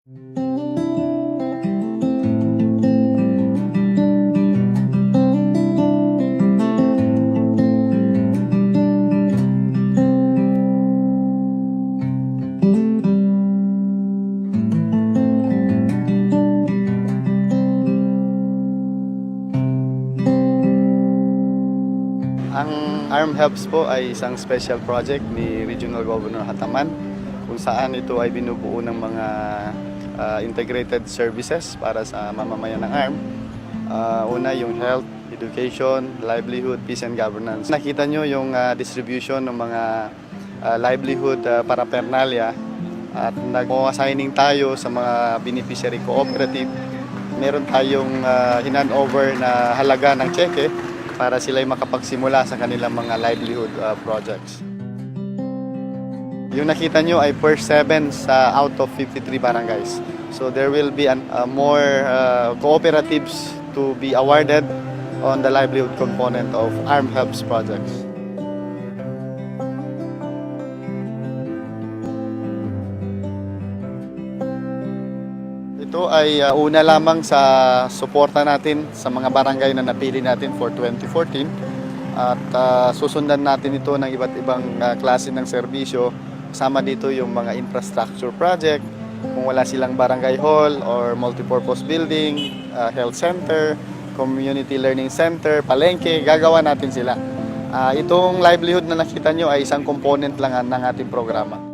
Ang ARM Helps po ay isang special project ni Regional Governor Hataman kung saan ito ay binubuo ng mga integrated services para sa mamamayan ng ARM. Una yung health, education, livelihood, peace and governance. Nakita nyo yung distribution ng mga livelihood paraphernalia at nag-assigning tayo sa mga beneficiary cooperative. Meron tayong hand over na halaga ng cheque para sila'y makapagsimula sa kanilang mga livelihood projects. Yung nakita nyo ay per 7 sa out of 53 barangays. So there will be more cooperatives to be awarded on the livelihood component of ARM Helps projects. Ito ay una lamang sa suporta natin sa mga barangay na napili natin for 2014 at susundan natin ito ng iba't ibang klase ng serbisyo. Kasama dito yung mga infrastructure project, kung wala silang barangay hall or multipurpose building, health center, community learning center, palengke, gagawa natin sila. Itong livelihood na nakita nyo ay isang component lang ng ating programa.